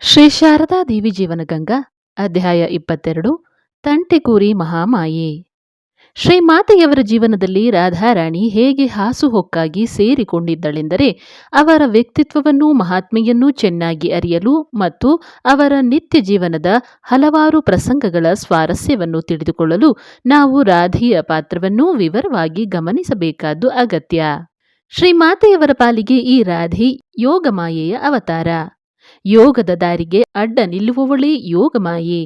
ಶ್ರೀ ಶಾರದಾ ದೇವಿ ಜೀವನಗಂಗಾ ಅಧ್ಯಾಯ 22 ತಂಟೆಕೂರಿ ಮಹಾಮಾಯೆ. ಶ್ರೀ ಮಾತೆಯವರ ಜೀವನದಲ್ಲಿ ರಾಧಾರಾಣಿ ಹೇಗೆ ಹಾಸುಹೊಕ್ಕಾಗಿ ಸೇರಿಕೊಂಡಿದ್ದಳೆಂದರೆ, ಅವರ ವ್ಯಕ್ತಿತ್ವವನ್ನು ಮಹಾತ್ಮೆಯನ್ನು ಚೆನ್ನಾಗಿ ಅರಿಯಲು ಮತ್ತು ಅವರ ನಿತ್ಯ ಜೀವನದ ಹಲವಾರು ಪ್ರಸಂಗಗಳ ಸ್ವಾರಸ್ಯವನ್ನು ತಿಳಿದುಕೊಳ್ಳಲು ನಾವು ರಾಧೆಯ ಪಾತ್ರವನ್ನು ವಿವರವಾಗಿ ಗಮನಿಸಬೇಕಾದ್ದು ಅಗತ್ಯ. ಶ್ರೀ ಮಾತೆಯವರ ಪಾಲಿಗೆ ಈ ರಾಧೆ ಯೋಗಮಾಯೆಯ ಅವತಾರ. ಯೋಗದ ದಾರಿಗೆ ಅಡ್ಡ ನಿಲ್ಲುವವಳೇ ಯೋಗಮಾಯೆ.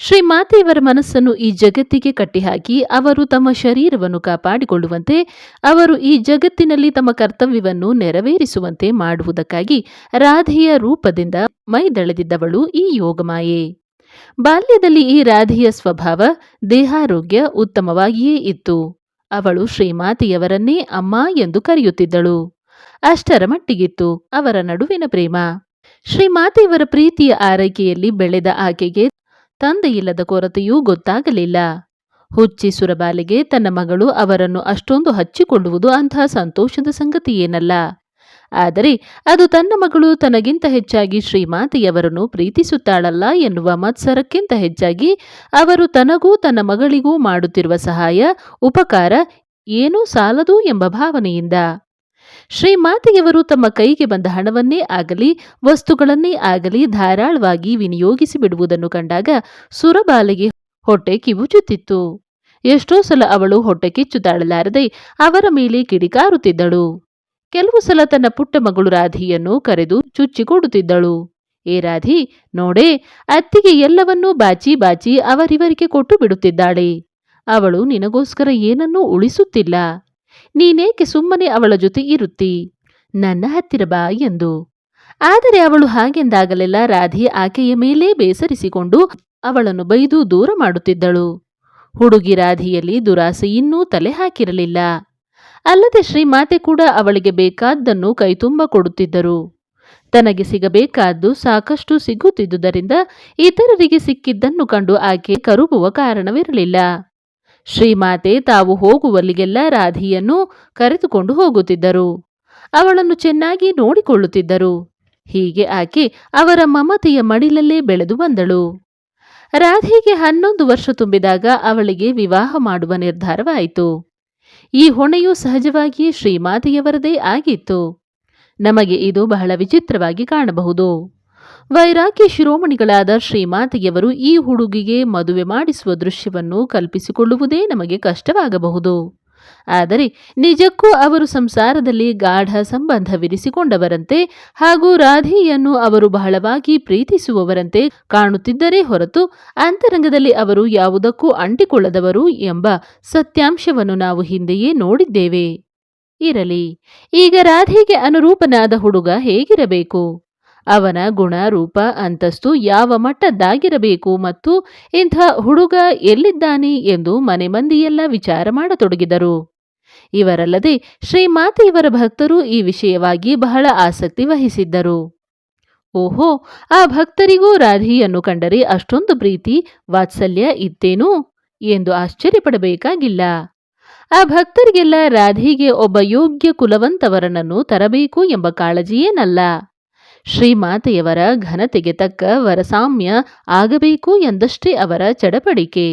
ಶ್ರೀ ಮಾತೆಯವರ ಮನಸ್ಸನ್ನು ಈ ಜಗತ್ತಿಗೆ ಕಟ್ಟಿಹಾಕಿ ಅವರು ತಮ್ಮ ಶರೀರವನ್ನು ಕಾಪಾಡಿಕೊಳ್ಳುವಂತೆ, ಅವರು ಈ ಜಗತ್ತಿನಲ್ಲಿ ತಮ್ಮ ಕರ್ತವ್ಯವನ್ನು ನೆರವೇರಿಸುವಂತೆ ಮಾಡುವುದಕ್ಕಾಗಿ ರಾಧೆಯ ರೂಪದಿಂದ ಮೈದಳೆದಿದ್ದವಳು ಈ ಯೋಗಮಾಯೆ. ಬಾಲ್ಯದಲ್ಲಿ ಈ ರಾಧೆಯ ಸ್ವಭಾವ ದೇಹಾರೋಗ್ಯ ಉತ್ತಮವಾಗಿಯೇ ಇತ್ತು. ಅವಳು ಶ್ರೀಮಾತೆಯವರನ್ನೇ ಅಮ್ಮ ಎಂದು ಕರೆಯುತ್ತಿದ್ದಳು. ಅಷ್ಟರ ಮಟ್ಟಿಗಿತ್ತು ಅವರ ನಡುವಿನ ಪ್ರೇಮ. ಶ್ರೀಮಾತೆಯವರ ಪ್ರೀತಿಯ ಆರೈಕೆಯಲ್ಲಿ ಬೆಳೆದ ಆಕೆಗೆ ತಂದೆಯಿಲ್ಲದ ಕೊರತೆಯೂ ಗೊತ್ತಾಗಲಿಲ್ಲ. ಹುಚ್ಚಿ ಸುರಬಾಲೆಗೆ ತನ್ನ ಮಗಳು ಅವರನ್ನು ಅಷ್ಟೊಂದು ಹಚ್ಚಿಕೊಳ್ಳುವುದು ಅಂತಹ ಸಂತೋಷದ ಸಂಗತಿಯೇನಲ್ಲ. ಆದರೆ ಅದು ತನ್ನ ಮಗಳು ತನಗಿಂತ ಹೆಚ್ಚಾಗಿ ಶ್ರೀಮಾತೆಯವರನ್ನು ಪ್ರೀತಿಸುತ್ತಾಳಲ್ಲ ಎನ್ನುವ ಮತ್ಸರಕ್ಕಿಂತ ಹೆಚ್ಚಾಗಿ ಅವರು ತನಗೂ ತನ್ನ ಮಗಳಿಗೂ ಮಾಡುತ್ತಿರುವ ಸಹಾಯ ಉಪಕಾರ ಏನೂ ಸಾಲದು ಎಂಬ ಭಾವನೆಯಿಂದ. ಶ್ರೀಮಾತೆಯವರು ತಮ್ಮ ಕೈಗೆ ಬಂದ ಹಣವನ್ನೇ ಆಗಲಿ ವಸ್ತುಗಳನ್ನೇ ಆಗಲಿ ಧಾರಾಳವಾಗಿ ವಿನಿಯೋಗಿಸಿ ಬಿಡುವುದನ್ನು ಕಂಡಾಗ ಸುರಬಾಲೆಗೆ ಹೊಟ್ಟೆ ಕಿವುಚುತ್ತಿತ್ತು. ಎಷ್ಟೋ ಸಲ ಅವಳು ಹೊಟ್ಟೆ ಕಿಚ್ಚು ತಾಳಲಾರದೆ ಅವರ ಮೇಲೆ ಕಿಡಿಕಾರುತ್ತಿದ್ದಳು. ಕೆಲವು ಸಲ ತನ್ನ ಪುಟ್ಟ ಮಗಳು ರಾಧಿಯನ್ನು ಕರೆದು ಚುಚ್ಚಿಕೊಡುತ್ತಿದ್ದಳು. ಏ ರಾಧಿ, ನೋಡೇ, ಅತ್ತಿಗೆ ಎಲ್ಲವನ್ನೂ ಬಾಚಿ ಬಾಚಿ ಅವರಿವರಿಗೆ ಕೊಟ್ಟು ಬಿಡುತ್ತಿದ್ದಾಳೆ. ಅವಳು ನಿನಗೋಸ್ಕರ ಏನನ್ನೂ ಉಳಿಸುತ್ತಿಲ್ಲ. ನೀನೇಕೆ ಸುಮ್ಮನೆ ಅವಳ ಜೊತೆ ಇರುತ್ತಿ? ನನ್ನ ಹತ್ತಿರ ಬಾ ಎಂದು. ಆದರೆ ಅವಳು ಹಾಗೆಂದಾಗಲೆಲ್ಲ ರಾಧೆ ಆಕೆಯ ಮೇಲೇ ಬೇಸರಿಸಿಕೊಂಡು ಅವಳನ್ನು ಬೈದು ದೂರ ಮಾಡುತ್ತಿದ್ದಳು. ಹುಡುಗಿ ರಾಧಿಯಲ್ಲಿ ದುರಾಸೆ ಇನ್ನೂ ತಲೆ ಹಾಕಿರಲಿಲ್ಲ. ಅಲ್ಲದೆ ಶ್ರೀಮಾತೆ ಕೂಡ ಅವಳಿಗೆ ಬೇಕಾದ್ದನ್ನು ಕೈತುಂಬ ಕೊಡುತ್ತಿದ್ದರು. ತನಗೆ ಸಿಗಬೇಕಾದ್ದು ಸಾಕಷ್ಟು ಸಿಗುತ್ತಿದ್ದುದರಿಂದ ಇತರರಿಗೆ ಸಿಕ್ಕಿದ್ದನ್ನು ಕಂಡು ಆಕೆ ಕರುಬುವ ಕಾರಣವಿರಲಿಲ್ಲ. ಶ್ರೀಮಾತೆ ತಾವು ಹೋಗುವಲ್ಲಿಗೆಲ್ಲ ರಾಧಿಯನ್ನು ಕರೆದುಕೊಂಡು ಹೋಗುತ್ತಿದ್ದರು. ಅವಳನ್ನು ಚೆನ್ನಾಗಿ ನೋಡಿಕೊಳ್ಳುತ್ತಿದ್ದರು. ಹೀಗೆ ಆಕೆ ಅವರ ಮಮತೆಯ ಮಡಿಲಲ್ಲೇ ಬೆಳೆದು ಬಂದಳು. ರಾಧೆಗೆ 11 ವರ್ಷ ತುಂಬಿದಾಗ ಅವಳಿಗೆ ವಿವಾಹ ಮಾಡುವ ನಿರ್ಧಾರವಾಯಿತು. ಈ ಹೊಣೆಯು ಸಹಜವಾಗಿಯೇ ಶ್ರೀಮಾತೆಯವರದೇ ಆಗಿತ್ತು. ನಮಗೆ ಇದು ಬಹಳ ವಿಚಿತ್ರವಾಗಿ ಕಾಣಬಹುದು. ವೈರಾಗ್ಯ ಶಿರೋಮಣಿಗಳಾದ ಶ್ರೀಮಾತೆಯವರು ಈ ಹುಡುಗಿಗೆ ಮದುವೆ ಮಾಡಿಸುವ ದೃಶ್ಯವನ್ನು ಕಲ್ಪಿಸಿಕೊಳ್ಳುವುದೇ ನಮಗೆ ಕಷ್ಟವಾಗಬಹುದು. ಆದರೆ ನಿಜಕ್ಕೂ ಅವರು ಸಂಸಾರದಲ್ಲಿ ಗಾಢ ಸಂಬಂಧವಿರಿಸಿಕೊಂಡವರಂತೆ ಹಾಗೂ ರಾಧೆಯನ್ನು ಅವರು ಬಹಳವಾಗಿ ಪ್ರೀತಿಸುವವರಂತೆ ಕಾಣುತ್ತಿದ್ದರೇ ಹೊರತು ಅಂತರಂಗದಲ್ಲಿ ಅವರು ಯಾವುದಕ್ಕೂ ಅಂಟಿಕೊಳ್ಳದವರು ಎಂಬ ಸತ್ಯಾಂಶವನ್ನು ನಾವು ಹಿಂದೆಯೇ ನೋಡಿದ್ದೇವೆ. ಇರಲಿ, ಈಗ ರಾಧೆಗೆ ಅನುರೂಪನಾದ ಹುಡುಗ ಹೇಗಿರಬೇಕು, ಅವನ ಗುಣ ರೂಪ ಅಂತಸ್ತು ಯಾವ ಮಟ್ಟದ್ದಾಗಿರಬೇಕು ಮತ್ತು ಇಂಥ ಹುಡುಗ ಎಲ್ಲಿದ್ದಾನೆ ಎಂದು ಮನೆ ಮಂದಿಯೆಲ್ಲ ವಿಚಾರ ಮಾಡತೊಡಗಿದರು. ಇವರಲ್ಲದೆ ಶ್ರೀಮಾತೆಯವರ ಭಕ್ತರು ಈ ವಿಷಯವಾಗಿ ಬಹಳ ಆಸಕ್ತಿ ವಹಿಸಿದ್ದರು. ಓಹೋ, ಆ ಭಕ್ತರಿಗೂ ರಾಧಿಯನ್ನು ಕಂಡರೆ ಅಷ್ಟೊಂದು ಪ್ರೀತಿ ವಾತ್ಸಲ್ಯ ಇತ್ತೇನೂ ಎಂದು ಆಶ್ಚರ್ಯಪಡಬೇಕಾಗಿಲ್ಲ. ಆ ಭಕ್ತರಿಗೆಲ್ಲ ರಾಧಿಗೆ ಒಬ್ಬ ಯೋಗ್ಯ ಕುಲವಂತವರನನ್ನು ತರಬೇಕು ಎಂಬ ಕಾಳಜಿಯೇನಲ್ಲ. ಶ್ರೀಮಾತೆಯವರ ಘನತೆಗೆ ತಕ್ಕ ವರಸಾಮ್ಯ ಆಗಬೇಕು ಎಂದಷ್ಟೇ ಅವರ ಚಡಪಡಿಕೆ.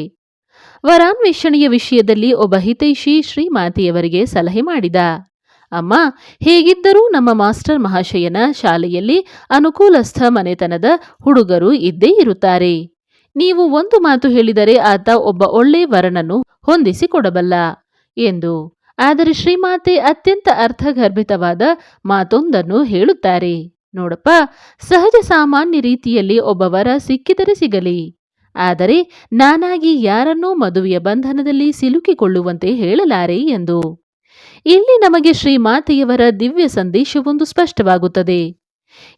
ವರಾನ್ವೇಷಣೆಯ ವಿಷಯದಲ್ಲಿ ಒಬ್ಬ ಹಿತೈಷಿ ಶ್ರೀಮಾತೆಯವರಿಗೆ ಸಲಹೆ ಮಾಡಿದ. ಅಮ್ಮ, ಹೇಗಿದ್ದರೂ ನಮ್ಮ ಮಾಸ್ಟರ್ ಮಹಾಶಯನ ಶಾಲೆಯಲ್ಲಿ ಅನುಕೂಲಸ್ಥ ಮನೆತನದ ಹುಡುಗರು ಇದ್ದೇ ಇರುತ್ತಾರೆ. ನೀವು ಒಂದು ಮಾತು ಹೇಳಿದರೆ ಆತ ಒಬ್ಬ ಒಳ್ಳೆ ವರನನ್ನು ಹೊಂದಿಸಿಕೊಡಬಲ್ಲ ಎಂದು. ಆದರೆ ಶ್ರೀಮಾತೆ ಅತ್ಯಂತ ಅರ್ಥಗರ್ಭಿತವಾದ ಮಾತೊಂದನ್ನು ಹೇಳುತ್ತಾರೆ. ನೋಡಪ್ಪ, ಸಹಜ ಸಾಮಾನ್ಯ ರೀತಿಯಲ್ಲಿ ಒಬ್ಬ ವರ ಸಿಕ್ಕಿದರೆ ಸಿಗಲಿ, ಆದರೆ ನಾನಾಗಿ ಯಾರನ್ನೂ ಮದುವೆಯ ಬಂಧನದಲ್ಲಿ ಸಿಲುಕಿಕೊಳ್ಳುವಂತೆ ಹೇಳಲಾರೆ ಎಂದು. ಇಲ್ಲಿ ನಮಗೆ ಶ್ರೀಮಾತೆಯವರ ದಿವ್ಯ ಸಂದೇಶವೊಂದು ಸ್ಪಷ್ಟವಾಗುತ್ತದೆ.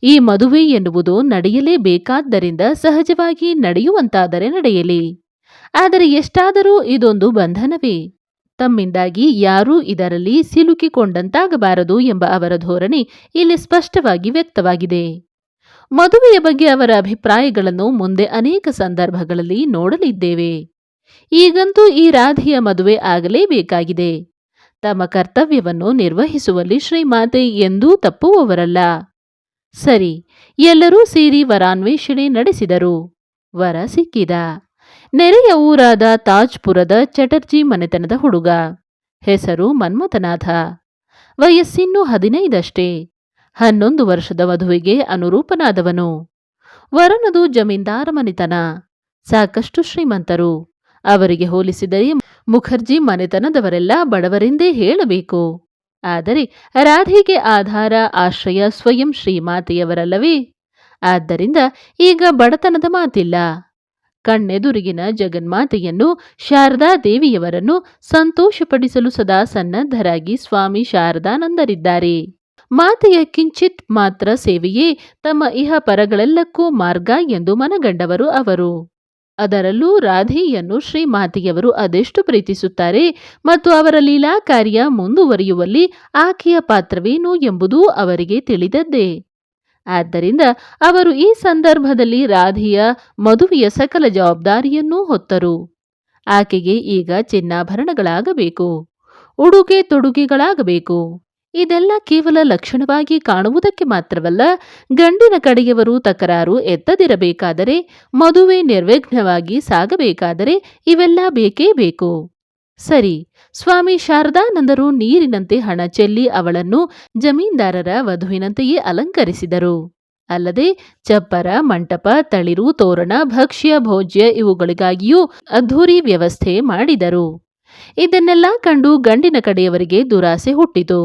ಈ ಮದುವೆ ಎನ್ನುವುದು ನಡೆಯಲೇಬೇಕಾದ್ದರಿಂದ ಸಹಜವಾಗಿ ನಡೆಯುವಂತಾದರೆ ನಡೆಯಲಿ. ಆದರೆ ಎಷ್ಟಾದರೂ ಇದೊಂದು ಬಂಧನವೇ. ತಮ್ಮಿಂದಾಗಿ ಯಾರೂ ಇದರಲ್ಲಿ ಸಿಲುಕಿಕೊಂಡಂತಾಗಬಾರದು ಎಂಬ ಅವರ ಧೋರಣೆ ಇಲ್ಲಿ ಸ್ಪಷ್ಟವಾಗಿ ವ್ಯಕ್ತವಾಗಿದೆ. ಮದುವೆಯ ಬಗ್ಗೆ ಅವರ ಅಭಿಪ್ರಾಯಗಳನ್ನು ಮುಂದೆ ಅನೇಕ ಸಂದರ್ಭಗಳಲ್ಲಿ ನೋಡಲಿದ್ದೇವೆ. ಈಗಂತೂ ಈ ರಾಧೆಯ ಮದುವೆ ಆಗಲೇಬೇಕಾಗಿದೆ. ತಮ್ಮ ಕರ್ತವ್ಯವನ್ನು ನಿರ್ವಹಿಸುವಲ್ಲಿ ಶ್ರೀಮಾತೆ ಎಂದೂ ತಪ್ಪುವವರಲ್ಲ. ಸರಿ, ಎಲ್ಲರೂ ಸೇರಿ ವರಾನ್ವೇಷಣೆ ನಡೆಸಿದರು. ವರ ಸಿಕ್ಕಿದ. ನೆರೆಯ ಊರಾದ ತಾಜ್ಪುರದ ಚಟರ್ಜಿ ಮನೆತನದ ಹುಡುಗ. ಹೆಸರು ಮನ್ಮಥನಾಥ. ವಯಸ್ಸಿನ್ನು 15 11 ವರ್ಷದ ವಧುವಿಗೆ ಅನುರೂಪನಾದವನು. ವರನದು ಜಮೀನ್ದಾರ ಮನೆತನ. ಸಾಕಷ್ಟು ಶ್ರೀಮಂತರು. ಅವರಿಗೆ ಹೋಲಿಸಿದರೆ ಮುಖರ್ಜಿ ಮನೆತನದವರೆಲ್ಲ ಬಡವರೆಂದೇ ಹೇಳಬೇಕು. ಆದರೆ ರಾಧೆಗೆ ಆಧಾರ ಆಶ್ರಯ ಸ್ವಯಂ ಶ್ರೀಮಾತೆಯವರಲ್ಲವೇ? ಆದ್ದರಿಂದ ಈಗ ಬಡತನದ ಮಾತಿಲ್ಲ. ಕಣ್ಣೆದುರಿಗಿನ ಜಗನ್ಮಾತೆಯನ್ನು ಶಾರದಾ ದೇವಿಯವರನ್ನು ಸಂತೋಷಪಡಿಸಲು ಸದಾ ಸನ್ನದ್ಧರಾಗಿ ಸ್ವಾಮಿ ಶಾರದಾನಂದರಿದ್ದಾರೆ. ಮಾತೆಯ ಕಿಂಚಿತ್ ಮಾತ್ರ ಸೇವೆಯೇ ತಮ್ಮ ಇಹ ಪರಗಳೆಲ್ಲಕ್ಕೂ ಮಾರ್ಗ ಎಂದು ಮನಗಂಡವರು ಅವರು. ಅದರಲ್ಲೂ ರಾಧೆಯನ್ನು ಶ್ರೀಮಾತೆಯವರು ಅದೆಷ್ಟು ಪ್ರೀತಿಸುತ್ತಾರೆ ಮತ್ತು ಅವರ ಲೀಲಾ ಕಾರ್ಯ ಮುಂದುವರಿಯುವಲ್ಲಿ ಆಕೆಯ ಪಾತ್ರವೇನು ಎಂಬುದೂ ಅವರಿಗೆ ತಿಳಿದದ್ದೇ. ಆದ್ದರಿಂದ ಅವರು ಈ ಸಂದರ್ಭದಲ್ಲಿ ರಾಧೆಯ ಮದುವೆಯ ಸಕಲ ಜವಾಬ್ದಾರಿಯನ್ನೂ ಹೊತ್ತರು. ಆಕೆಗೆ ಈಗ ಚಿನ್ನಾಭರಣಗಳಾಗಬೇಕು, ಉಡುಗೆ ತೊಡುಗೆಗಳಾಗಬೇಕು. ಇದೆಲ್ಲ ಕೇವಲ ಲಕ್ಷಣವಾಗಿ ಕಾಣುವುದಕ್ಕೆ ಮಾತ್ರವಲ್ಲ, ಗಂಡಿನ ಕಡೆಯವರು ತಕರಾರು ಎತ್ತದಿರಬೇಕಾದರೆ, ಮದುವೆ ನಿರ್ವಿಘ್ನವಾಗಿ ಸಾಗಬೇಕಾದರೆ ಇವೆಲ್ಲ ಬೇಕೇ ಬೇಕು. ಸರಿ, ಸ್ವಾಮಿ ಶಾರದಾನಂದರು ನೀರಿನಂತೆ ಹಣ ಚೆಲ್ಲಿ ಅವಳನ್ನು ಜಮೀನ್ದಾರರ ವಧುವಿನಂತೆಯೇ ಅಲಂಕರಿಸಿದರು. ಅಲ್ಲದೆ ಚಪ್ಪರ, ಮಂಟಪ, ತಳಿರು, ತೋರಣ, ಭಕ್ಷ್ಯ ಭೋಜ್ಯ ಇವುಗಳಿಗಾಗಿಯೂ ಅದ್ಧೂರಿ ವ್ಯವಸ್ಥೆ ಮಾಡಿದರು. ಇದನ್ನೆಲ್ಲ ಕಂಡು ಗಂಡಿನ ಕಡೆಯವರಿಗೆ ದುರಾಸೆ ಹುಟ್ಟಿತು.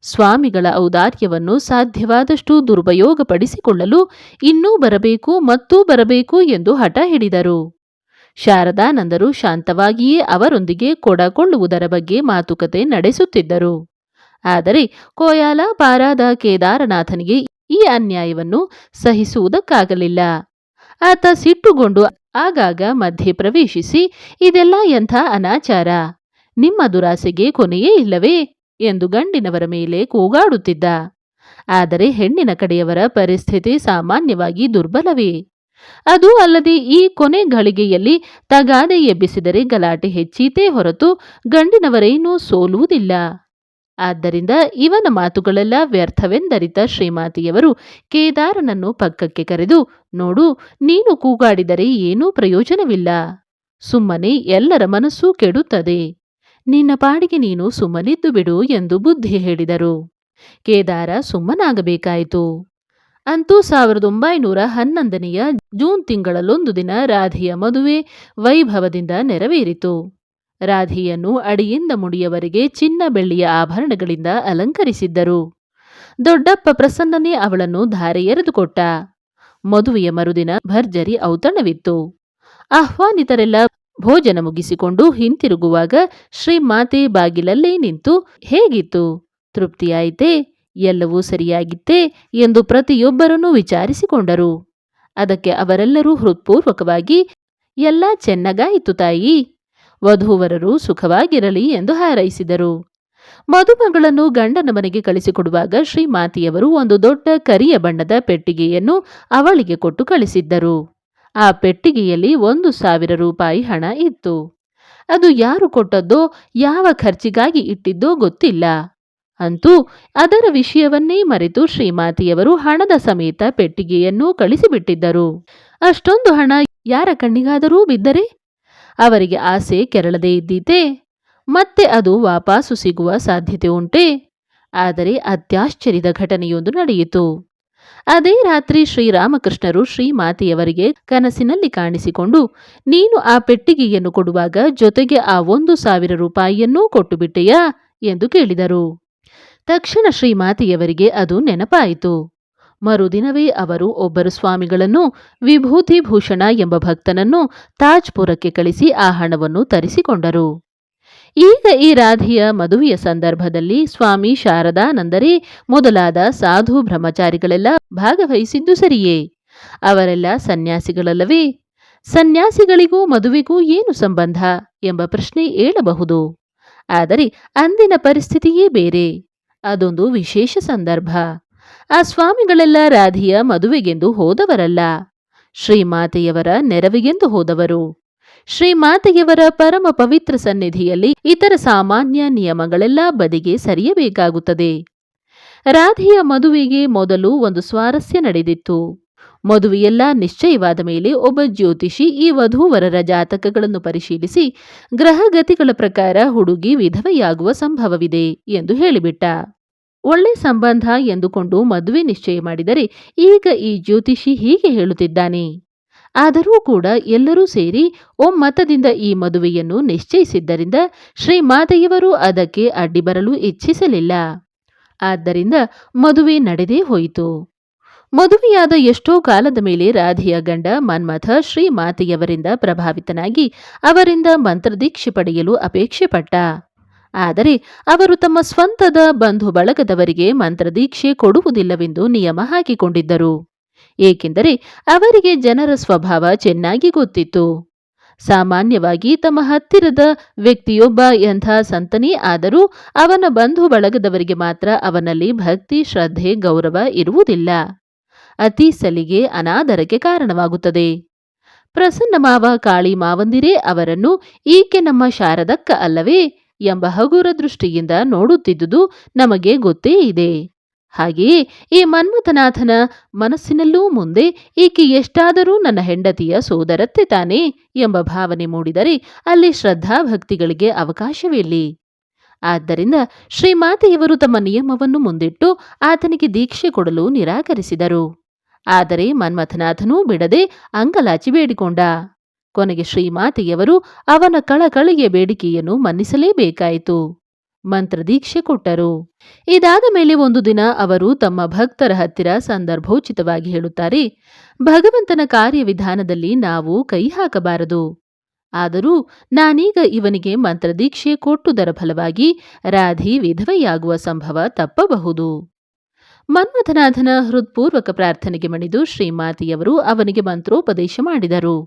ಸ್ವಾಮಿಗಳ ಔದಾರ್ಯವನ್ನು ಸಾಧ್ಯವಾದಷ್ಟು ದುರುಪಯೋಗಪಡಿಸಿಕೊಳ್ಳಲು ಇನ್ನೂ ಬರಬೇಕು ಮತ್ತೂ ಬರಬೇಕು ಎಂದು ಹಠ ಹಿಡಿದರು. ಶಾರದಾನಂದರು ಶಾಂತವಾಗಿಯೇ ಅವರೊಂದಿಗೆ ಕೊಡಕೊಳ್ಳುವುದರ ಬಗ್ಗೆ ಮಾತುಕತೆ ನಡೆಸುತ್ತಿದ್ದರು. ಆದರೆ ಕೋಯಾಲ ಪಾರಾದ ಕೇದಾರನಾಥನಿಗೆ ಈ ಅನ್ಯಾಯವನ್ನು ಸಹಿಸುವುದಕ್ಕಾಗಲಿಲ್ಲ. ಆತ ಸಿಟ್ಟುಗೊಂಡು ಆಗಾಗ ಮಧ್ಯೆ ಪ್ರವೇಶಿಸಿ, ಇದೆಲ್ಲ ಎಂಥ ಅನಾಚಾರ, ನಿಮ್ಮ ದುರಾಸೆಗೆ ಕೊನೆಯೇ ಇಲ್ಲವೇ ಎಂದು ಗಂಡಿನವರ ಮೇಲೆ ಕೂಗಾಡುತ್ತಿದ್ದ. ಆದರೆ ಹೆಣ್ಣಿನ ಕಡೆಯವರ ಪರಿಸ್ಥಿತಿ ಸಾಮಾನ್ಯವಾಗಿ ದುರ್ಬಲವೇ. ಅದೂ ಅಲ್ಲದೆ ಈ ಕೊನೆ ಗಳಿಗೆಯಲ್ಲಿ ತಗಾದೆ ಎಬ್ಬಿಸಿದರೆ ಗಲಾಟೆ ಹೆಚ್ಚೀತೇ ಹೊರತು ಗಂಡಿನವರೇನೂ ಸೋಲುವುದಿಲ್ಲ. ಆದ್ದರಿಂದ ಇವನ ಮಾತುಗಳೆಲ್ಲ ವ್ಯರ್ಥವೆಂದರಿತ ಶ್ರೀಮಾತೆಯವರು ಕೇದಾರನನ್ನು ಪಕ್ಕಕ್ಕೆ ಕರೆದು, ನೋಡು, ನೀನು ಕೂಗಾಡಿದರೆ ಏನೂ ಪ್ರಯೋಜನವಿಲ್ಲ. ಸುಮ್ಮನೆ ಎಲ್ಲರ ಮನಸ್ಸು ಕೆಡುತ್ತದೆ. ನಿನ್ನ ಪಾಡಿಗೆ ನೀನು ಸುಮ್ಮನಿದ್ದು ಬಿಡು ಎಂದು ಬುದ್ಧಿ ಹೇಳಿದರು. ಕೇದಾರ ಸುಮ್ಮನಾಗಬೇಕಾಯಿತು. ಅಂತೂ 1911ನೆಯ ಜೂನ್ ತಿಂಗಳಲ್ಲೊಂದು ದಿನ ರಾಧೆಯ ಮದುವೆ ವೈಭವದಿಂದ ನೆರವೇರಿತು. ರಾಧೆಯನ್ನು ಅಡಿಯಿಂದ ಮುಡಿಯವರೆಗೆ ಚಿನ್ನ ಬೆಳ್ಳಿಯ ಆಭರಣಗಳಿಂದ ಅಲಂಕರಿಸಿದ್ದರು. ದೊಡ್ಡಪ್ಪ ಪ್ರಸನ್ನನೇ ಅವಳನ್ನು ಧಾರೆ ಎರೆದುಕೊಟ್ಟ. ಮದುವೆಯ ಮರುದಿನ ಭರ್ಜರಿ ಔತಣವಿತ್ತು. ಆಹ್ವಾನಿತರೆಲ್ಲ ಭೋಜನ ಮುಗಿಸಿಕೊಂಡು ಹಿಂತಿರುಗುವಾಗ ಶ್ರೀಮಾತೆ ಬಾಗಿಲಲ್ಲೇ ನಿಂತು, ಹೇಗಿತ್ತು, ತೃಪ್ತಿಯಾಯಿತೇ, ಎಲ್ಲವೂ ಸರಿಯಾಗಿತ್ತೇ ಎಂದು ಪ್ರತಿಯೊಬ್ಬರನ್ನೂ ವಿಚಾರಿಸಿಕೊಂಡರು. ಅದಕ್ಕೆ ಅವರೆಲ್ಲರೂ ಹೃತ್ಪೂರ್ವಕವಾಗಿ, ಎಲ್ಲ ಚೆನ್ನಾಗಾಯಿತು ತಾಯಿ, ವಧೂವರರು ಸುಖವಾಗಿರಲಿ ಎಂದು ಹಾರೈಸಿದರು. ಮದುಮಗಳನ್ನು ಗಂಡನ ಮನೆಗೆ ಕಳಿಸಿಕೊಡುವಾಗ ಶ್ರೀಮಾತೆಯವರು ಒಂದು ದೊಡ್ಡ ಕರಿಯ ಬಣ್ಣದ ಪೆಟ್ಟಿಗೆಯನ್ನು ಅವಳಿಗೆ ಕೊಟ್ಟು ಕಳಿಸಿದ್ದರು. ಆ ಪೆಟ್ಟಿಗೆಯಲ್ಲಿ 1,000 ರೂಪಾಯಿ ಹಣ ಇತ್ತು. ಅದು ಯಾರು ಕೊಟ್ಟದ್ದೋ, ಯಾವ ಖರ್ಚಿಗಾಗಿ ಇಟ್ಟಿದ್ದೋ ಗೊತ್ತಿಲ್ಲ. ಅಂತೂ ಅದರ ವಿಷಯವನ್ನೇ ಮರೆತು ಶ್ರೀಮಾತೆಯವರು ಹಣದ ಸಮೇತ ಪೆಟ್ಟಿಗೆಯನ್ನೂ ಕಳಿಸಿಬಿಟ್ಟಿದ್ದರು. ಅಷ್ಟೊಂದು ಹಣ ಯಾರ ಕಣ್ಣಿಗಾದರೂ ಬಿದ್ದರೆ ಅವರಿಗೆ ಆಸೆ ಕೆರಳದೇ ಇದ್ದೀತೆ? ಮತ್ತೆ ಅದು ವಾಪಸ್ಸು ಸಿಗುವ ಸಾಧ್ಯತೆ ಉಂಟೆ? ಆದರೆ ಅತ್ಯಾಶ್ಚರ್ಯದ ಘಟನೆಯೊಂದು ನಡೆಯಿತು. ಅದೇ ರಾತ್ರಿ ಶ್ರೀರಾಮಕೃಷ್ಣರು ಶ್ರೀಮಾತೆಯವರಿಗೆ ಕನಸಿನಲ್ಲಿ ಕಾಣಿಸಿಕೊಂಡು, ನೀನು ಆ ಪೆಟ್ಟಿಗೆಯನ್ನು ಕೊಡುವಾಗ ಜೊತೆಗೆ ಆ 1,000 ರೂಪಾಯಿಯನ್ನೂ ಕೊಟ್ಟು ಬಿಟ್ಟೆಯಾ ಎಂದು ಕೇಳಿದರು. ತಕ್ಷಣ ಶ್ರೀಮಾತೆಯವರಿಗೆ ಅದು ನೆನಪಾಯಿತು. ಮರುದಿನವೇ ಅವರು ಒಬ್ಬರು ಸ್ವಾಮಿಗಳನ್ನು, ವಿಭೂತಿ ಭೂಷಣ ಎಂಬ ಭಕ್ತನನ್ನು ತಾಜ್ಪುರಕ್ಕೆ ಕಳಿಸಿ ಆ ಹಣವನ್ನು ತರಿಸಿಕೊಂಡರು. ಈಗ ಈ ರಾಧೆಯ ಮದುವೆಯ ಸಂದರ್ಭದಲ್ಲಿ ಸ್ವಾಮಿ ಶಾರದಾನಂದರೇ ಮೊದಲಾದ ಸಾಧು ಬ್ರಹ್ಮಚಾರಿಗಳೆಲ್ಲ ಭಾಗವಹಿಸಿದ್ದು ಸರಿಯೇ? ಅವರೆಲ್ಲ ಸನ್ಯಾಸಿಗಳಲ್ಲವೇ? ಸನ್ಯಾಸಿಗಳಿಗೂ ಮದುವೆಗೂ ಏನು ಸಂಬಂಧ ಎಂಬ ಪ್ರಶ್ನೆ ಏಳಬಹುದು. ಆದರೆ ಅಂದಿನ ಪರಿಸ್ಥಿತಿಯೇ ಬೇರೆ. ಅದೊಂದು ವಿಶೇಷ ಸಂದರ್ಭ. ಆ ಸ್ವಾಮಿಗಳೆಲ್ಲ ರಾಧೆಯ ಮದುವೆಗೆಂದು ಹೋದವರಲ್ಲ, ಶ್ರೀಮಾತೆಯವರ ನೆರವಿಗೆಂದು ಹೋದವರು. ಶ್ರೀಮಾತೆಯವರ ಪರಮ ಪವಿತ್ರ ಸನ್ನಿಧಿಯಲ್ಲಿ ಇತರ ಸಾಮಾನ್ಯ ನಿಯಮಗಳೆಲ್ಲ ಬದಿಗೆ ಸರಿಯಬೇಕಾಗುತ್ತದೆ. ರಾಧೆಯ ಮದುವೆಗೆ ಮೊದಲು ಒಂದು ಸ್ವಾರಸ್ಯ ನಡೆದಿತ್ತು. ಮದುವೆಯೆಲ್ಲ ನಿಶ್ಚಯವಾದ ಮೇಲೆ ಒಬ್ಬ ಜ್ಯೋತಿಷಿ ಈ ವಧೂವರರ ಜಾತಕಗಳನ್ನು ಪರಿಶೀಲಿಸಿ ಗ್ರಹಗತಿಗಳ ಪ್ರಕಾರ ಹುಡುಗಿ ವಿಧವೆಯಾಗುವ ಸಂಭವವಿದೆ ಎಂದು ಹೇಳಿಬಿಟ್ಟ. ಒಳ್ಳೆ ಸಂಬಂಧ ಎಂದುಕೊಂಡು ಮದುವೆ ನಿಶ್ಚಯ ಮಾಡಿದರೆ ಈಗ ಈ ಜ್ಯೋತಿಷಿ ಹೀಗೆ ಹೇಳುತ್ತಿದ್ದಾನೆ. ಆದರೂ ಕೂಡ ಎಲ್ಲರೂ ಸೇರಿ ಒಮ್ಮತದಿಂದ ಈ ಮದುವೆಯನ್ನು ನಿಶ್ಚಯಿಸಿದ್ದರಿಂದ ಶ್ರೀಮಾತೆಯವರು ಅದಕ್ಕೆ ಅಡ್ಡಿ ಬರಲು ಇಚ್ಛಿಸಲಿಲ್ಲ. ಆದ್ದರಿಂದ ಮದುವೆ ನಡೆದೇ ಹೋಯಿತು. ಮದುವೆಯಾದ ಎಷ್ಟೋ ಕಾಲದ ಮೇಲೆ ರಾಧೆಯ ಗಂಡ ಮನ್ಮಥ ಶ್ರೀಮಾತೆಯವರಿಂದ ಪ್ರಭಾವಿತನಾಗಿ ಅವರಿಂದ ಮಂತ್ರದೀಕ್ಷೆ ಪಡೆಯಲು ಅಪೇಕ್ಷೆ ಪಟ್ಟ. ಆದರೆ ಅವರು ತಮ್ಮ ಸ್ವಂತದ ಬಂಧು ಬಳಗದವರಿಗೆ ಮಂತ್ರದೀಕ್ಷೆ ಕೊಡುವುದಿಲ್ಲವೆಂದು ನಿಯಮ ಹಾಕಿಕೊಂಡಿದ್ದರು. ಏಕೆಂದರೆ ಅವರಿಗೆ ಜನರ ಸ್ವಭಾವ ಚೆನ್ನಾಗಿ ಗೊತ್ತಿತ್ತು. ಸಾಮಾನ್ಯವಾಗಿ ತಮ್ಮ ಹತ್ತಿರದ ವ್ಯಕ್ತಿಯೊಬ್ಬ ಎಂಥ ಸಂತನೇ ಆದರೂ ಅವನ ಬಂಧು ಬಳಗದವರಿಗೆ ಮಾತ್ರ ಅವನಲ್ಲಿ ಭಕ್ತಿ, ಶ್ರದ್ಧೆ, ಗೌರವ ಇರುವುದಿಲ್ಲ. ಅತಿ ಸಲಿಗೆ ಅನಾದರಕ್ಕೆ ಕಾರಣವಾಗುತ್ತದೆ. ಪ್ರಸನ್ನ ಮಾವ, ಕಾಳಿ ಮಾವಂದಿರೇ ಅವರನ್ನು ಈಕೆ ನಮ್ಮ ಶಾರದಕ್ಕ ಅಲ್ಲವೇ ಎಂಬ ಹಗುರ ದೃಷ್ಟಿಯಿಂದ ನೋಡುತ್ತಿದ್ದುದು ನಮಗೆ ಗೊತ್ತೇ ಇದೆ. ಹಾಗೆಯೇ ಈ ಮನ್ಮಥನಾಥನ ಮನಸ್ಸಿನಲ್ಲೂ ಮುಂದೆ ಈಕೆ ಎಷ್ಟಾದರೂ ನನ್ನ ಹೆಂಡತಿಯ ಸೋದರತ್ತೆ ತಾನೇ ಎಂಬ ಭಾವನೆ ಮೂಡಿದರೆ ಅಲ್ಲಿ ಶ್ರದ್ಧಾಭಕ್ತಿಗಳಿಗೆ ಅವಕಾಶವಿಲ್ಲ. ಆದ್ದರಿಂದ ಶ್ರೀಮಾತೆಯವರು ತಮ್ಮ ನಿಯಮವನ್ನು ಮುಂದಿಟ್ಟು ಆತನಿಗೆ ದೀಕ್ಷೆ ಕೊಡಲು ನಿರಾಕರಿಸಿದರು. ಆದರೆ ಮನ್ಮಥನಾಥನೂ ಬಿಡದೆ ಅಂಗಲಾಚಿ ಬೇಡಿಕೊಂಡ. ಕೊನೆಗೆ ಶ್ರೀಮಾತೆಯವರು ಅವನ ಕಳಕಳಿಯ ಬೇಡಿಕೆಯನ್ನು ಮನ್ನಿಸಲೇಬೇಕಾಯಿತು. ಮಂತ್ರದೀಕ್ಷೆ ಕೊಟ್ಟರು. ಇದಾದ ಮೇಲೆ ಒಂದು ದಿನ ಅವರು ತಮ್ಮ ಭಕ್ತರ ಹತ್ತಿರ ಸಂದರ್ಭೋಚಿತವಾಗಿ ಹೇಳುತ್ತಾರೆ, ಭಗವಂತನ ಕಾರ್ಯವಿಧಾನದಲ್ಲಿ ನಾವು ಕೈ ಹಾಕಬಾರದು. ಆದರೂ ನಾನೀಗ ಇವನಿಗೆ ಮಂತ್ರದೀಕ್ಷೆ ಕೊಟ್ಟುದರ ಫಲವಾಗಿ ರಾಧಿ ವಿಧವೆಯಾಗುವ ಸಂಭವ ತಪ್ಪಬಹುದು. ಮನ್ಮಥನಾಥನ ಹೃತ್ಪೂರ್ವಕ ಪ್ರಾರ್ಥನೆಗೆ ಮಣಿದು ಶ್ರೀಮಾತೆಯವರು ಅವನಿಗೆ ಮಂತ್ರೋಪದೇಶ ಮಾಡಿದರು.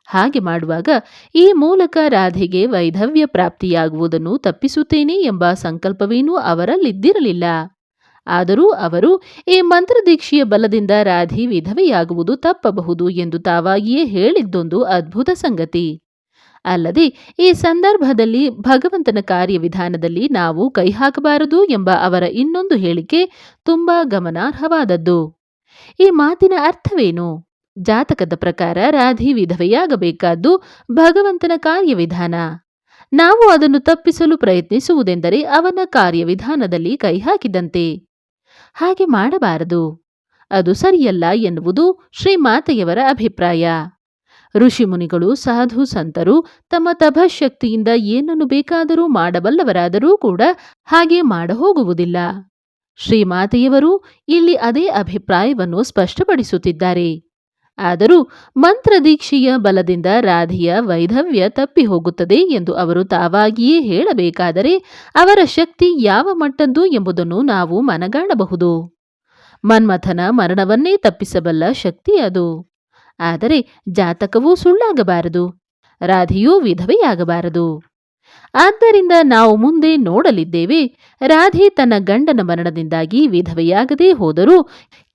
ಹಾಗೆ ಮಾಡುವಾಗ ಈ ಮೂಲಕ ರಾಧೆಗೆ ವೈಧವ್ಯ ಪ್ರಾಪ್ತಿಯಾಗುವುದನ್ನು ತಪ್ಪಿಸುತ್ತೇನೆ ಎಂಬ ಸಂಕಲ್ಪವೇನೂ ಅವರಲ್ಲಿದ್ದಿರಲಿಲ್ಲ. ಆದರೂ ಅವರು ಈ ಮಂತ್ರದೀಕ್ಷೆಯ ಬಲದಿಂದ ರಾಧಿ ವಿಧವೆಯಾಗುವುದು ತಪ್ಪಬಹುದು ಎಂದು ತಾವಾಗಿಯೇ ಹೇಳಿದ್ದೊಂದು ಅದ್ಭುತ ಸಂಗತಿ. ಅಲ್ಲದೆ ಈ ಸಂದರ್ಭದಲ್ಲಿ ಭಗವಂತನ ಕಾರ್ಯವಿಧಾನದಲ್ಲಿ ನಾವು ಕೈ ಹಾಕಬಾರದು ಎಂಬ ಅವರ ಇನ್ನೊಂದು ಹೇಳಿಕೆ ತುಂಬಾ ಗಮನಾರ್ಹವಾದದ್ದು. ಈ ಮಾತಿನ ಅರ್ಥವೇನು? ಜಾತಕದ ಪ್ರಕಾರ ರಾಧಿ ವಿಧವೆಯಾಗಬೇಕಾದ್ದು ಭಗವಂತನ ಕಾರ್ಯವಿಧಾನ. ನಾವು ಅದನ್ನು ತಪ್ಪಿಸಲು ಪ್ರಯತ್ನಿಸುವುದೆಂದರೆ ಅವನ ಕಾರ್ಯವಿಧಾನದಲ್ಲಿ ಕೈ ಹಾಕಿದಂತೆ. ಹಾಗೆ ಮಾಡಬಾರದು. ಅದು ಸರಿಯಲ್ಲ ಎನ್ನುವುದು ಶ್ರೀಮಾತೆಯವರ ಅಭಿಪ್ರಾಯ. ಋಷಿಮುನಿಗಳು, ಸಾಧು ಸಂತರು ತಮ್ಮ ತಪಶಕ್ತಿಯಿಂದ ಏನನ್ನು ಬೇಕಾದರೂ ಮಾಡಬಲ್ಲವರಾದರೂ ಕೂಡ ಹಾಗೆ ಮಾಡಹೋಗುವುದಿಲ್ಲ. ಶ್ರೀಮಾತೆಯವರು ಇಲ್ಲಿ ಅದೇ ಅಭಿಪ್ರಾಯವನ್ನು ಸ್ಪಷ್ಟಪಡಿಸುತ್ತಿದ್ದಾರೆ. ಆದರೂ ಮಂತ್ರದೀಕ್ಷೆಯ ಬಲದಿಂದ ರಾಧೆಯ ವೈಧವ್ಯ ತಪ್ಪಿ ಹೋಗುತ್ತದೆ ಎಂದು ಅವರು ತಾವಾಗಿಯೇ ಹೇಳಬೇಕಾದರೆ ಅವರ ಶಕ್ತಿ ಯಾವ ಮಟ್ಟದ್ದು ಎಂಬುದನ್ನು ನಾವು ಮನಗಾಣಬಹುದು. ಮನ್ಮಥನ ಮರಣವನ್ನೇ ತಪ್ಪಿಸಬಲ್ಲ ಶಕ್ತಿ ಅದು. ಆದರೆ ಜಾತಕವೂ ಸುಳ್ಳಾಗಬಾರದು, ರಾಧೆಯೂ ವಿಧವೆಯಾಗಬಾರದು. ಆದ್ದರಿಂದ ನಾವು ಮುಂದೆ ನೋಡಲಿದ್ದೇವೆ, ರಾಧೆ ತನ್ನ ಗಂಡನ ಮರಣದಿಂದಾಗಿ ವಿಧವೆಯಾಗದೇ ಹೋದರೂ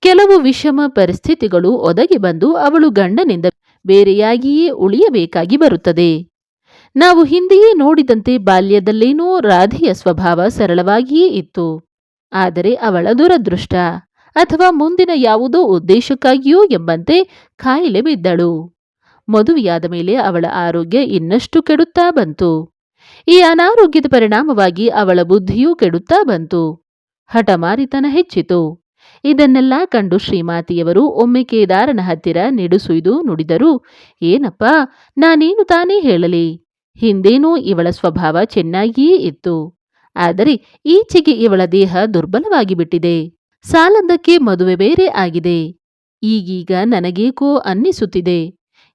ಕೆಲವು ವಿಷಮ ಪರಿಸ್ಥಿತಿಗಳು ಒದಗಿ ಬಂದು ಅವಳು ಗಂಡನಿಂದ ಬೇರೆಯಾಗಿಯೇ ಉಳಿಯಬೇಕಾಗಿ ಬರುತ್ತದೆ. ನಾವು ಹಿಂದೆಯೇ ನೋಡಿದಂತೆ ಬಾಲ್ಯದಲ್ಲೇನೋ ರಾಧೆಯ ಸ್ವಭಾವ ಸರಳವಾಗಿಯೇ ಇತ್ತು. ಆದರೆ ಅವಳ ದುರದೃಷ್ಟ ಅಥವಾ ಮುಂದಿನ ಯಾವುದೋ ಉದ್ದೇಶಕ್ಕಾಗಿಯೋ ಎಂಬಂತೆ ಕಾಯಿಲೆ ಬಿದ್ದಳು. ಮದುವೆಯಾದ ಮೇಲೆ ಅವಳ ಆರೋಗ್ಯ ಇನ್ನಷ್ಟು ಕೆಡುತ್ತಾ ಬಂತು. ಈ ಅನಾರೋಗ್ಯದ ಪರಿಣಾಮವಾಗಿ ಅವಳ ಬುದ್ಧಿಯೂ ಕೆಡುತ್ತಾ ಬಂತು. ಹಠಮಾರಿತನ ಹೆಚ್ಚಿತು. ಇದನ್ನೆಲ್ಲ ಕಂಡು ಶ್ರೀಮಾತೆಯವರು ಒಮ್ಮೆ ಕೇದಾರನ ಹತ್ತಿರ ನಿಡುಸುಯ್ದು ನುಡಿದರು, ಏನಪ್ಪ, ನಾನೇನು ತಾನೇ ಹೇಳಲಿ? ಹಿಂದೇನೂ ಇವಳ ಸ್ವಭಾವ ಚೆನ್ನಾಗಿಯೇ ಇತ್ತು. ಆದರೆ ಈಚೆಗೆ ಇವಳ ದೇಹ ದುರ್ಬಲವಾಗಿ ಬಿಟ್ಟಿದೆ. ಸಾಲದ್ದಕ್ಕೆ ಮದುವೆ ಬೇರೆ ಆಗಿದೆ. ಈಗೀಗ ನನಗೇಕೋ ಅನ್ನಿಸುತ್ತಿದೆ,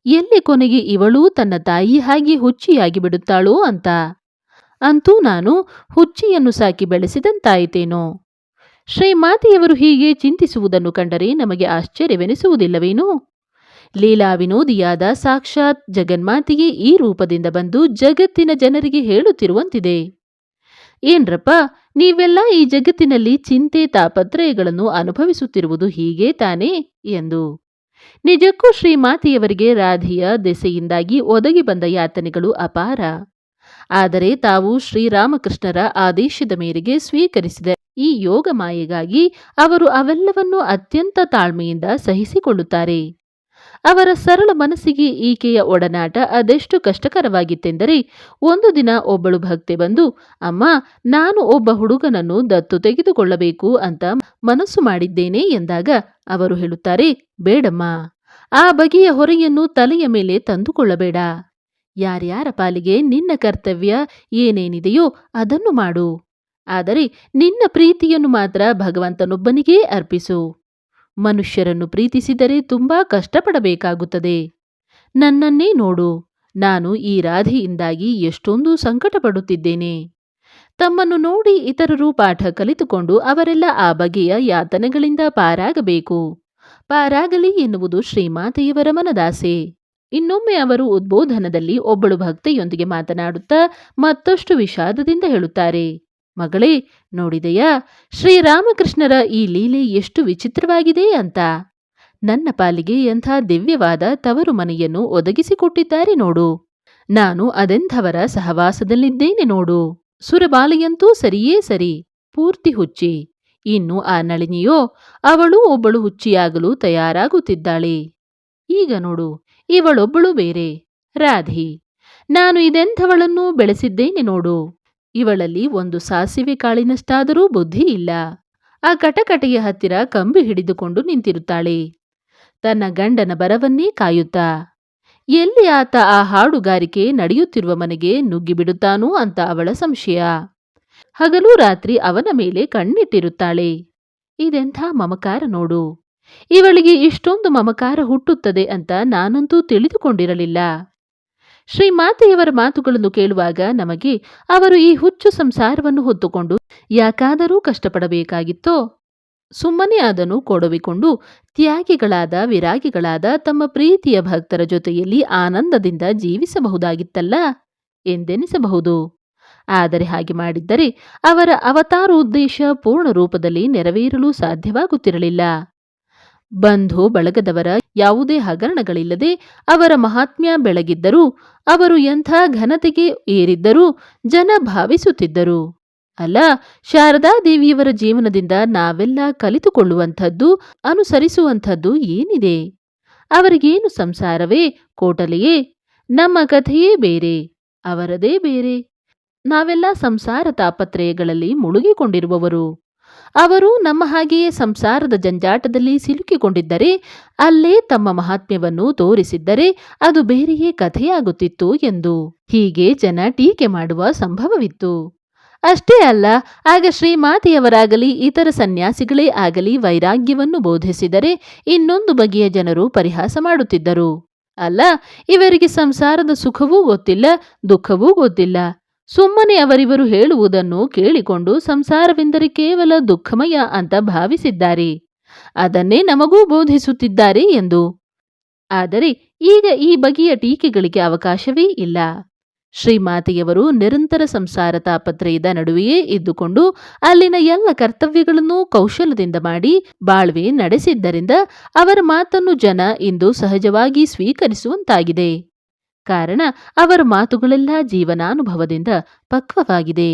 ಎಲ್ಲಿ ಕೊನೆಗೆ ಇವಳೂ ತನ್ನ ತಾಯಿ ಹಾಗೆ ಹುಚ್ಚಿಯಾಗಿ ಬಿಡುತ್ತಾಳೋ ಅಂತ. ಅಂತೂ ನಾನು ಹುಚ್ಚಿಯನ್ನು ಸಾಕಿ ಬೆಳೆಸಿದಂತಾಯಿತೇನೋ. ಶ್ರೀಮಾತೆಯವರು ಹೀಗೆ ಚಿಂತಿಸುವುದನ್ನು ಕಂಡರೆ ನಮಗೆ ಆಶ್ಚರ್ಯವೆನಿಸುವುದಿಲ್ಲವೇನೋ? ಲೀಲಾ ವಿನೋದಿಯಾದ ಸಾಕ್ಷಾತ್ ಜಗನ್ಮಾತೆಯೇ ಈ ರೂಪದಿಂದ ಬಂದು ಜಗತ್ತಿನ ಜನರಿಗೆ ಹೇಳುತ್ತಿರುವಂತಿದೆ, ಏನ್ರಪ್ಪ ನೀವೆಲ್ಲ ಈ ಜಗತ್ತಿನಲ್ಲಿ ಚಿಂತೆ ತಾಪತ್ರಯಗಳನ್ನು ಅನುಭವಿಸುತ್ತಿರುವುದು ಹೀಗೆ ತಾನೇ ಎಂದು. ನಿಜಕ್ಕೂ ಶ್ರೀಮಾತೆಯವರಿಗೆ ರಾಧೆಯ ದೆಸೆಯಿಂದಾಗಿ ಒದಗಿ ಬಂದ ಯಾತನೆಗಳು ಅಪಾರ. ಆದರೆ ತಾವು ಶ್ರೀರಾಮಕೃಷ್ಣರ ಆದೇಶದ ಮೇರೆಗೆ ಸ್ವೀಕರಿಸಿದ ಈ ಯೋಗ ಮಾಯೆಗಾಗಿ ಅವರು ಅವೆಲ್ಲವನ್ನೂ ಅತ್ಯಂತ ತಾಳ್ಮೆಯಿಂದ ಸಹಿಸಿಕೊಳ್ಳುತ್ತಾರೆ. ಅವರ ಸರಳ ಮನಸ್ಸಿಗೆ ಈಕೆಯ ಒಡನಾಟ ಅದೆಷ್ಟು ಕಷ್ಟಕರವಾಗಿತ್ತೆಂದರೆ, ಒಂದು ದಿನ ಒಬ್ಬಳು ಭಕ್ತೆ ಬಂದು, ಅಮ್ಮ, ನಾನು ಒಬ್ಬ ಹುಡುಗನನ್ನು ದತ್ತು ತೆಗೆದುಕೊಳ್ಳಬೇಕು ಅಂತ ಮನಸ್ಸು ಮಾಡಿದ್ದೇನೆ ಎಂದಾಗ ಅವರು ಹೇಳುತ್ತಾರೆ, ಬೇಡಮ್ಮ, ಆ ಬಗೆಯ ಹೊರೆಯನ್ನು ತಲೆಯ ಮೇಲೆ ತಂದುಕೊಳ್ಳಬೇಡ. ಯಾರ್ಯಾರ ಪಾಲಿಗೆ ನಿನ್ನ ಕರ್ತವ್ಯ ಏನೇನಿದೆಯೋ ಅದನ್ನು ಮಾಡು. ಆದರೆ ನಿನ್ನ ಪ್ರೀತಿಯನ್ನು ಮಾತ್ರ ಭಗವಂತನೊಬ್ಬನಿಗೇ ಅರ್ಪಿಸು. ಮನುಷ್ಯರನ್ನು ಪ್ರೀತಿಸಿದರೆ ತುಂಬಾ ಕಷ್ಟಪಡಬೇಕಾಗುತ್ತದೆ. ನನ್ನನ್ನೇ ನೋಡು, ನಾನು ಈ ರಾಧೆಯಿಂದಾಗಿ ಎಷ್ಟೊಂದು ಸಂಕಟ ಪಡುತ್ತಿದ್ದೇನೆ. ತಮ್ಮನ್ನು ನೋಡಿ ಇತರರು ಪಾಠ ಕಲಿತುಕೊಂಡು ಅವರೆಲ್ಲ ಆ ಬಗೆಯ ಯಾತನೆಗಳಿಂದ ಪಾರಾಗಬೇಕು. ಪಾರಾಗಲಿ ಎನ್ನುವುದು ಶ್ರೀಮಾತೆಯವರ ಮನದಾಸೆ. ಇನ್ನೊಮ್ಮೆ ಅವರು ಉದ್ಬೋಧನದಲ್ಲಿ ಒಬ್ಬಳು ಭಕ್ತೆಯೊಂದಿಗೆ ಮಾತನಾಡುತ್ತಾ ಮತ್ತಷ್ಟು ವಿಷಾದದಿಂದ ಹೇಳುತ್ತಾರೆ, ಮಗಳೇ, ನೋಡಿದೆಯಾ, ಶ್ರೀರಾಮಕೃಷ್ಣರ ಈ ಲೀಲೆ ಎಷ್ಟು ವಿಚಿತ್ರವಾಗಿದೆ ಅಂತ. ನನ್ನ ಪಾಲಿಗೆ ಎಂಥ ದಿವ್ಯವಾದ ತವರು ಮನೆಯನ್ನು ಒದಗಿಸಿಕೊಟ್ಟಿದ್ದಾರೆ ನೋಡು. ನಾನು ಅದೆಂಥವರ ಸಹವಾಸದಲ್ಲಿದ್ದೇನೆ ನೋಡು. ಸುರಬಾಲೆಯಂತೂ ಸರಿಯೇ ಸರಿ, ಪೂರ್ತಿ ಹುಚ್ಚಿ. ಇನ್ನು ಆ ನಳಿನಿಯೋ, ಅವಳು ಒಬ್ಬಳು ಹುಚ್ಚಿಯಾಗಲು ತಯಾರಾಗುತ್ತಿದ್ದಾಳೆ. ಈಗ ನೋಡು, ಇವಳೊಬ್ಬಳು ಬೇರೆ, ರಾಧಿ. ನಾನು ಇದೆಂಥವಳನ್ನು ಬೆಳೆಸಿದ್ದೇನೆ ನೋಡು. ಇವಳಲ್ಲಿ ಒಂದು ಸಾಸಿವೆ ಕಾಳಿನಷ್ಟಾದರೂ ಬುದ್ಧಿ ಇಲ್ಲ. ಆ ಕಟಕಟೆಯ ಹತ್ತಿರ ಕಂಬಿ ಹಿಡಿದುಕೊಂಡು ನಿಂತಿರುತ್ತಾಳೆ, ತನ್ನ ಗಂಡನ ಬರವನ್ನೇ ಕಾಯುತ್ತಾ. ಎಲ್ಲಿ ಆತ ಆ ಹಾಡುಗಾರಿಕೆ ನಡೆಯುತ್ತಿರುವ ಮನೆಗೆ ನುಗ್ಗಿಬಿಡುತ್ತಾನೋ ಅಂತ ಅವಳ ಸಂಶಯ. ಹಗಲು ರಾತ್ರಿ ಅವನ ಮೇಲೆ ಕಣ್ಣಿಟ್ಟಿರುತ್ತಾಳೆ. ಇದೆಂಥ ಮಮಕಾರ ನೋಡು. ಇವಳಿಗೆ ಇಷ್ಟೊಂದು ಮಮಕಾರ ಹುಟ್ಟುತ್ತದೆ ಅಂತ ನಾನಂತೂ ತಿಳಿದುಕೊಂಡಿರಲಿಲ್ಲ. ಶ್ರೀಮಾತೆಯವರ ಮಾತುಗಳನ್ನು ಕೇಳುವಾಗ ನಮಗೆ ಅವರು ಈ ಹುಚ್ಚು ಸಂಸಾರವನ್ನು ಹೊತ್ತುಕೊಂಡು ಯಾಕಾದರೂ ಕಷ್ಟಪಡಬೇಕಾಗಿತ್ತೋ? ಸುಮ್ಮನೆ ಅದನ್ನು ಕೊಡವಿಕೊಂಡು ತ್ಯಾಗಿಗಳಾದ ವಿರಾಗಿಗಳಾದ ತಮ್ಮ ಪ್ರೀತಿಯ ಭಕ್ತರ ಜೊತೆಯಲ್ಲಿ ಆನಂದದಿಂದ ಜೀವಿಸಬಹುದಾಗಿತ್ತಲ್ಲ ಎಂದೆನಿಸಬಹುದು. ಆದರೆ ಹಾಗೆ ಮಾಡಿದ್ದರೆ ಅವರ ಅವತಾರ ಉದ್ದೇಶ ಪೂರ್ಣ ರೂಪದಲ್ಲಿ ನೆರವೇರಲು ಸಾಧ್ಯವಾಗುತ್ತಿರಲಿಲ್ಲ. ಬಂಧು ಬಳಗದವರ ಯಾವುದೇ ಹಗರಣಗಳಿಲ್ಲದೆ ಅವರ ಮಹಾತ್ಮ್ಯ ಬೆಳಗಿದ್ದರೂ, ಅವರು ಎಂಥ ಘನತೆಗೆ ಏರಿದ್ದರೂ ಜನ ಭಾವಿಸುತ್ತಿದ್ದರು. ಅಲ್ಲ, ಶಾರದಾದೇವಿಯವರ ಜೀವನದಿಂದ ನಾವೆಲ್ಲ ಕಲಿತುಕೊಳ್ಳುವಂಥದ್ದು, ಅನುಸರಿಸುವಂಥದ್ದು ಏನಿದೆ? ಅವರಿಗೇನು ಸಂಸಾರವೇ, ಕೋಟಲೆಯೇ? ನಮ್ಮ ಕಥೆಯೇ ಬೇರೆ, ಅವರದೇ ಬೇರೆ. ನಾವೆಲ್ಲ ಸಂಸಾರ ತಾಪತ್ರಯಗಳಲ್ಲಿ ಮುಳುಗಿಕೊಂಡಿರುವವರು. ಅವರು ನಮ್ಮ ಹಾಗೆಯೇ ಸಂಸಾರದ ಜಂಜಾಟದಲ್ಲಿ ಸಿಲುಕಿಕೊಂಡಿದ್ದರೆ, ಅಲ್ಲೇ ತಮ್ಮ ಮಹಾತ್ಮ್ಯವನ್ನು ತೋರಿಸಿದ್ದರೆ ಅದು ಬೇರೆಯೇ ಕಥೆಯಾಗುತ್ತಿತ್ತು ಎಂದು ಹೀಗೆ ಜನ ಟೀಕೆ ಮಾಡುವ ಸಂಭವವಿತ್ತು. ಅಷ್ಟೇ ಅಲ್ಲ, ಆಗ ಶ್ರೀಮಾತೆಯವರಾಗಲಿ ಇತರ ಸನ್ಯಾಸಿಗಳೇ ಆಗಲಿ ವೈರಾಗ್ಯವನ್ನು ಬೋಧಿಸಿದರೆ ಇನ್ನೊಂದು ಬಗೆಯ ಜನರು ಪರಿಹಾಸ ಮಾಡುತ್ತಿದ್ದರು. ಅಲ್ಲ, ಇವರಿಗೆ ಸಂಸಾರದ ಸುಖವೂ ಗೊತ್ತಿಲ್ಲ, ದುಃಖವೂ ಗೊತ್ತಿಲ್ಲ. ಸುಮ್ಮನೆ ಅವರಿವರು ಹೇಳುವುದನ್ನು ಕೇಳಿಕೊಂಡು ಸಂಸಾರವೆಂದರೆ ಕೇವಲ ದುಃಖಮಯ ಅಂತ ಭಾವಿಸಿದ್ದಾರೆ. ಅದನ್ನೇ ನಮಗೂ ಬೋಧಿಸುತ್ತಿದ್ದಾರೆ ಎಂದು. ಆದರೆ ಈಗ ಈ ಬಗೆಯ ಟೀಕೆಗಳಿಗೆ ಅವಕಾಶವೇ ಇಲ್ಲ. ಶ್ರೀಮಾತೆಯವರು ನಿರಂತರ ಸಂಸಾರ ತಾಪತ್ರಯದ ನಡುವೆಯೇ ಇದ್ದುಕೊಂಡು ಅಲ್ಲಿನ ಎಲ್ಲ ಕರ್ತವ್ಯಗಳನ್ನು ಕೌಶಲದಿಂದ ಮಾಡಿ ಬಾಳ್ವೆ ನಡೆಸಿದ್ದರಿಂದ ಅವರ ಮಾತನ್ನು ಜನ ಇಂದು ಸಹಜವಾಗಿ ಸ್ವೀಕರಿಸುವಂತಾಗಿದೆ. ಕಾರಣ ಅವರ ಮಾತುಗಳೆಲ್ಲ ಜೀವನಾನುಭವದಿಂದ ಪಕ್ವವಾಗಿದೆ.